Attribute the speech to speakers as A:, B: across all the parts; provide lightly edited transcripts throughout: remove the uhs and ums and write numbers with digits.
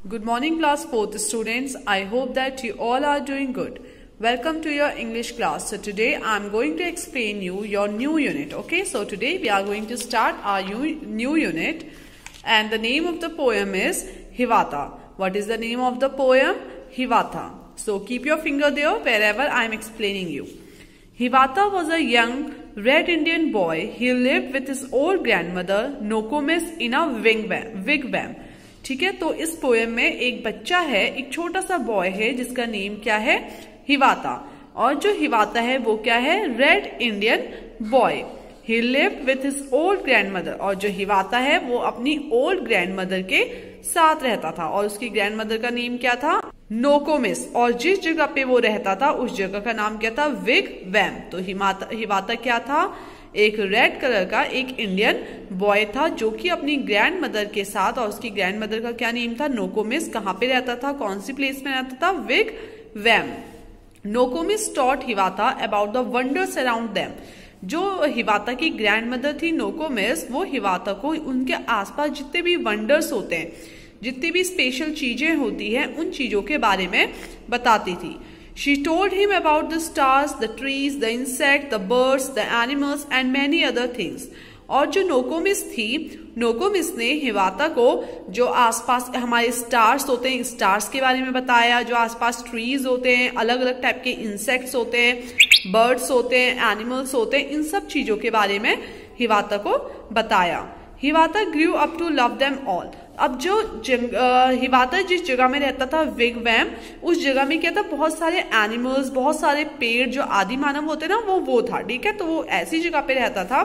A: Good morning class 4th students. I hope that you all are doing good. Welcome to your English class. So today I am going to explain you your new unit. Okay, so today we are going to start our new unit and the name of the poem is Hivata. What is the name of the poem? Hivata. So keep your finger there wherever I am explaining you. Hivata was a young Red Indian boy. He lived with his old grandmother Nokomis in a wigwam. ठीक है, तो इस poem में एक बच्चा है, एक छोटा सा बॉय है जिसका नेम क्या है? हिवाता। और जो हिवाता है वो क्या है? Red Indian boy. He lived with his old grandmother. और जो हिवाता है वो अपनी ओल्ड ग्रैंडमदर के साथ रहता था और उसकी ग्रैंडमदर का नेम क्या था? नोकोमिस। और जिस जगह पे वो रहता था उस जगह का नाम क्या था? विगवैम। तो हिवाता क्या था? एक रेड कलर का एक इंडियन बॉय था जो कि अपनी ग्रैंड मदर के साथ, और उसकी ग्रैंड मदर का क्या नेम था? नोकोमिस। कहाँ पे रहता था? कौन सी प्लेस में रहता था? Wigwam. Nokomis taught Hiawatha about the wonders around them. जो हिवाता की ग्रैंड मदर थी नोकोमिस, वो हिवाता को उनके आसपास जितने भी वंडर्स होते हैं, जितनी भी स्पेशल चीजें होती हैं, उन चीजों के बारे में बताती थी। She told him about the stars, the trees, the insects, the birds, the animals and many other things. और जो नोकोमिस थी, नोकोमिस ने हिवाता को जो आसपास हमारे स्टार्स होते हैं, स्टार्स के बारे में बताया, जो आसपास ट्रीज होते हैं, अलग अलग टाइप के इंसेक्ट्स होते हैं, बर्ड्स होते हैं, एनिमल्स होते हैं, इन सब चीजों के बारे में हिवाता को बताया। Hiawatha grew up to love them all. अब जो हिवाता जिस जगह में रहता था विगवैम, उस जगह में क्या था? बहुत सारे एनिमल्स, बहुत सारे पेड़, जो आदि मानव होते ना वो था। ठीक है, तो वो ऐसी जगह पे रहता था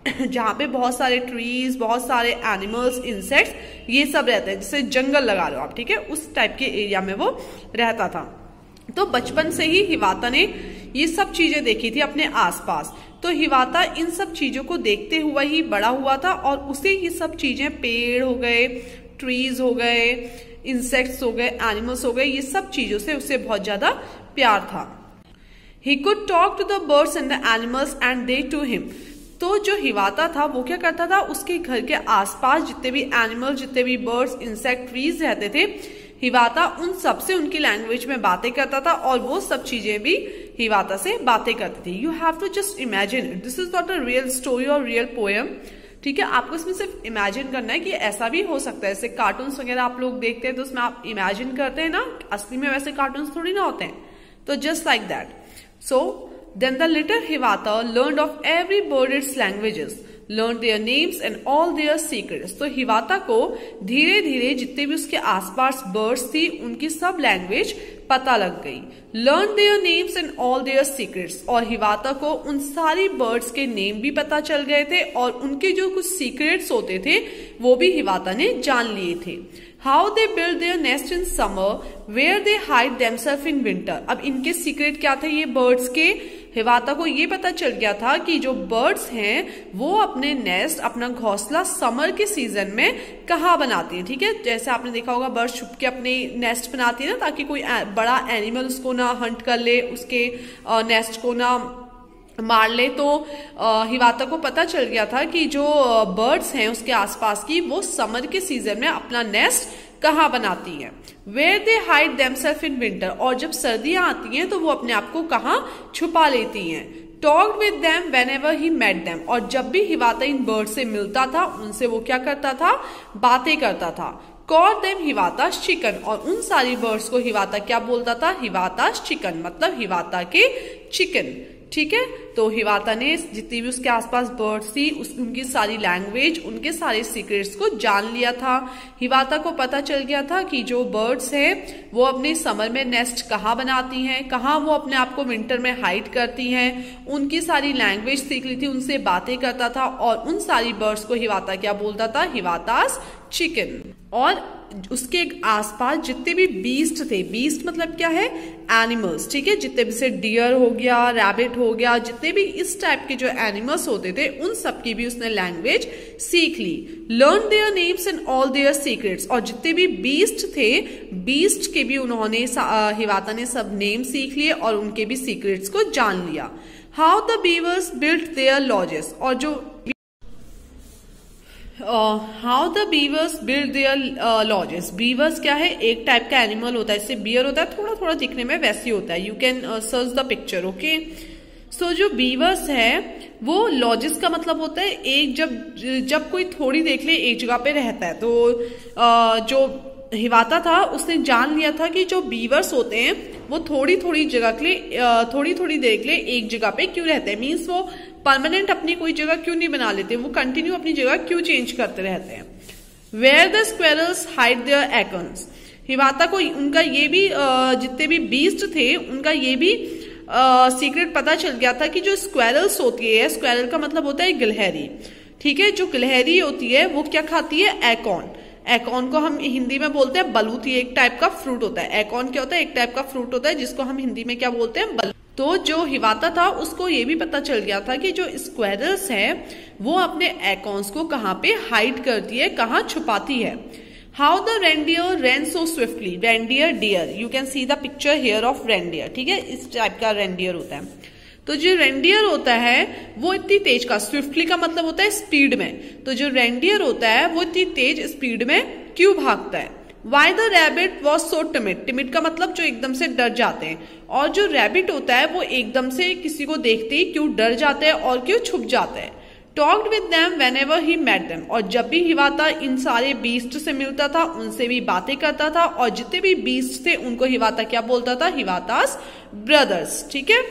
A: जहां पे बहुत सारे ट्रीज, बहुत सारे एनिमल्स, इंसेक्ट्स, ये सब रहते हैं, जैसे जंगल लगा लो आप। ठीक है, उस टाइप के एरिया में वो रहता था। तो बचपन से ही हिवाता ने ये सब चीजें देखी थी अपने आसपास। तो हिवाता इन सब चीजों को देखते हुए ही बड़ा हुआ था और उसे ये सब चीजें, पेड़ हो गए, ट्रीज हो गए, इंसेक्ट्स हो गए, एनिमल्स हो गए, ये सब चीजों से उसे बहुत ज्यादा प्यार था। He could talk to the birds and the animals and they to him. तो जो हिवाता था वो क्या करता था? उसके घर के आसपास जितने भी एनिमल्स, जितने भी बर्ड्स, इंसेक्ट, ट्रीज रहते थे, हिवाता उन सब से उनकी लैंग्वेज में बातें करता था और वो सब चीजें भी हिवाता से बातें करती थी। You have to just imagine it, this is not a real story और रियल पोएम। ठीक है, आपको इसमें सिर्फ इमेजिन करना है कि ऐसा भी हो सकता है। जैसे कार्टून्स वगैरह आप लोग देखते हैं तो उसमें आप इमेजिन करते हैं ना, असली में वैसे कार्टून्स थोड़ी ना होते हैं। तो just like that. So then the little Hiawatha learned of every bird its languages, learned their names and all their secrets. तो हिवाता को धीरे धीरे जितने भी उसके आसपास बर्ड्स थी उनकी सब लैंग्वेज पता लग गई। learned their names and all their secrets. और हिवाता को उन सारी बर्ड्स के नेम भी पता चल गए थे और उनके जो कुछ सीक्रेट्स होते थे वो भी हिवाता ने जान लिए थे। How they build their nest in summer, where they hide themselves in winter. अब इनके सीक्रेट क्या थे ये बर्ड्स के? हिवाता को ये पता चल गया था कि जो बर्ड्स हैं वो अपने नेस्ट, अपना घोंसला समर के सीजन में कहाँ बनाती हैं। ठीक है, जैसे आपने देखा होगा बर्ड्स छुप के अपने नेस्ट बनाती है ना, ताकि कोई बड़ा एनिमल उसको ना हंट कर ले, उसके नेस्ट को ना मार ले। तो हिवाता को पता चल गया था कि जो बर्ड्स हैं उसके आसपास की, वो समर के सीजन में अपना नेस्ट कहाँ बनाती हैं। Where they hide themselves in winter. और जब सर्दियां आती हैं तो वो अपने आप को कहाँ छुपा लेती हैं। Talked with them whenever he met them. और जब भी हिवाता इन बर्ड से मिलता था उनसे वो क्या करता था? बातें करता था। Call them Hiawatha's chicken. और उन सारी बर्ड्स को हिवाता क्या बोलता था? हिवातास चिकन, मतलब हिवाता के चिकन। ठीक है, तो हिवाता ने जितनी भी उसके आसपास बर्ड्स थी उनकी सारी लैंग्वेज, उनके सारे सीक्रेट्स को जान लिया था। हिवाता को पता चल गया था कि जो बर्ड्स हैं वो अपने समर में नेस्ट कहाँ बनाती हैं, कहाँ वो अपने आप को विंटर में हाइड करती हैं, उनकी सारी लैंग्वेज सीख ली थी, उनसे बातें करता था और उन सारी बर्ड्स को हिवाता क्या बोलता था? हिवातास चिकन। और उसके आसपास जितने भी बीस्ट थे, बीस्ट मतलब क्या है? एनिमल्स। ठीक है, जितने भी से डियर हो गया, रैबिट हो गया, जितने भी इस टाइप के जो एनिमल्स होते थे उन सब की भी उसने लैंग्वेज सीख ली। Learn their names and all their secrets. और जितने भी बीस्ट थे, बीस्ट के भी उन्होंने, हिवाता ने सब नेम सीख लिए और उनके भी सीक्रेट्स को जान लिया। How the beavers built their lodges. और जो how the beavers build their lodges. Beavers क्या है, एक टाइप का एनिमल होता है, इससे बियर होता है, थोड़ा थोड़ा दिखने में वैसी होता है। You can search the picture, okay. So जो बीवर्स है वो लॉजेस का मतलब होता है एक, जब कोई थोड़ी देख ले एक जगह पे रहता है, तो जो हिवाता था उसने जान लिया था कि जो बीवर्स होते हैं वो थोड़ी थोड़ी जगह के लिए थोड़ी थोड़ी देर के लिए एक जगह पे क्यों रहते हैं, मीन्स वो परमानेंट अपनी कोई जगह क्यों नहीं बना लेते, वो कंटिन्यू अपनी जगह क्यों चेंज करते रहते हैं। Where the squirrels hide their acorns. Hiawatha को उनका ये भी जितने भी बीस्ट थे उनका ये भी सीक्रेट पता चल गया था कि जो स्क्वेरल्स होती है, स्क्वेरल का मतलब होता है गिलहरी, ठीक है। जो गिलहरी होती है वो क्या खाती है, एकॉन। एकॉन को हम हिंदी में बोलते हैं बलूती, एक टाइप का फ्रूट होता है। एकॉन क्या होता है, एक टाइप का फ्रूट होता है जिसको हम हिंदी में क्या बोलते हैं, बलूत। तो जो हिवाता था उसको ये भी पता चल गया था कि जो स्क्वेरल्स है वो अपने एकॉन्स को कहाँ पे हाइड करती है, कहाँ छुपाती है। How the reindeer ran so swiftly. Reindeer deer, you can see the picture here of reindeer, ठीक है, इस टाइप का रेंडियर होता है। तो जो रेंडियर होता है वो इतनी तेज का, स्विफ्टली का मतलब होता है स्पीड में, तो जो रेंडियर होता है वो इतनी तेज स्पीड में क्यों भागता है। Why the rabbit was so timid. Timid का मतलब जो एकदम से डर जाते हैं, और जो रैबिट होता है वो एकदम से किसी को देखते ही क्यों डर जाते हैं और क्यों छुप जाते हैं। Talked with them whenever he met them. और जब भी हिवाता इन सारे बीस्ट से मिलता था उनसे भी बातें करता था, और जितने भी बीस्ट थे उनको हिवाता क्या बोलता था, हिवातास ब्रदर्स, ठीक है।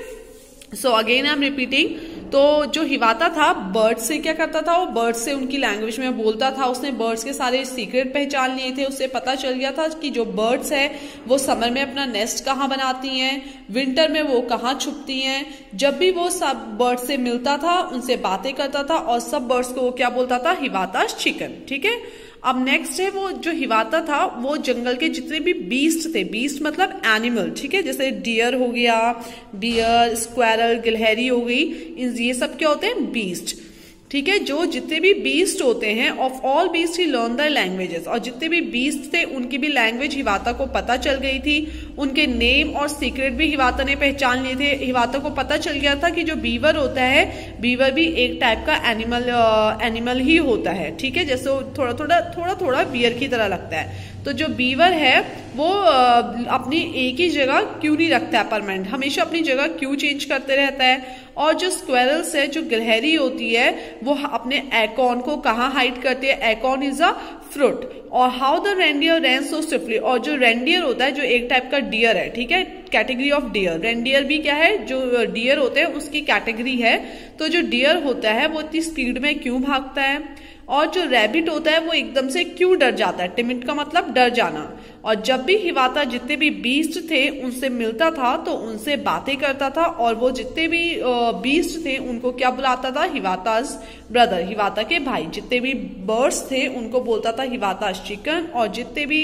A: So again I am repeating. तो जो हिवाता था बर्ड्स से क्या करता था, वो बर्ड्स से उनकी लैंग्वेज में बोलता था, उसने बर्ड्स के सारे सीक्रेट पहचान लिए थे, उससे पता चल गया था कि जो बर्ड्स है वो समर में अपना नेस्ट कहाँ बनाती हैं, विंटर में वो कहाँ छुपती हैं। जब भी वो सब बर्ड्स से मिलता था उनसे बातें करता था, और सब बर्ड्स को वो क्या बोलता था, हिवातास चिकन, ठीक है। अब नेक्स्ट है वो जो हिवाता था वो जंगल के जितने भी बीस्ट थे, बीस्ट मतलब एनिमल, ठीक है, जैसे डियर हो गया, डियर, स्क्वायरल, गिलहरी हो गई, ये सब क्या होते हैं, बीस्ट, ठीक है। जो जितने भी बीस्ट होते हैं, of all beast he learn the languages, और जितने भी बीस्ट थे उनकी भी लैंग्वेज हिवाता को पता चल गई थी, उनके नेम और सीक्रेट भी हिवाता ने पहचान लिए थे। हिवाता को पता चल गया था कि जो बीवर होता है, बीवर भी एक टाइप का एनिमल ही होता है, ठीक है, जैसे थोड़ा थोड़ा बियर की तरह लगता है। तो जो बीवर है वो अपनी एक ही जगह क्यों नहीं रखता है परमानेंट, हमेशा अपनी जगह क्यों चेंज करते रहता है। और जो स्क्वेरल्स है, जो गिलहरी होती है, वो अपने एकॉन को कहाँ हाइड करती है, एकॉन इज अ फ्रूट। और how the reindeer ran so swiftly. और जो रेंडियर होता है जो एक टाइप का डियर है, ठीक है, कैटेगरी ऑफ डियर। रेंडियर भी क्या है, जो डियर होते हैं उसकी कैटेगरी है। तो जो डियर होता है वो इतनी स्पीड में क्यों भागता है, और जो रैबिट होता है वो एकदम से क्यों डर जाता है, टिमिड का मतलब डर जाना। और जब भी हिवाता जितने भी बीस्ट थे उनसे मिलता था तो उनसे बातें करता था, और वो जितने भी बीस्ट थे उनको क्या बुलाता था, हिवातास ब्रदर, हिवाता के भाई। जितने भी बर्ड्स थे उनको बोलता था हिवातास चिकन, और जितने भी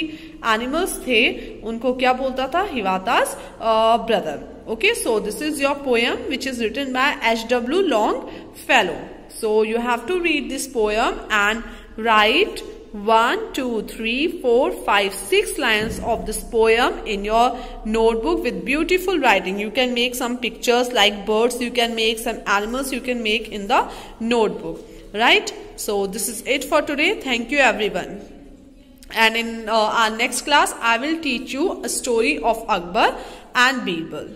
A: एनिमल्स थे उनको क्या बोलता था, Hiawatha's brother. Okay, so this is your poem which is written by H.W. Longfellow. So you have to read this poem and write 1, 2, 3, 4, 5, 6 lines of this poem in your notebook with beautiful writing. You can make some pictures like birds, you can make some animals, you can make in the notebook, right? So this is it for today. Thank you everyone. And in our next class I will teach you a story of Akbar and Birbal.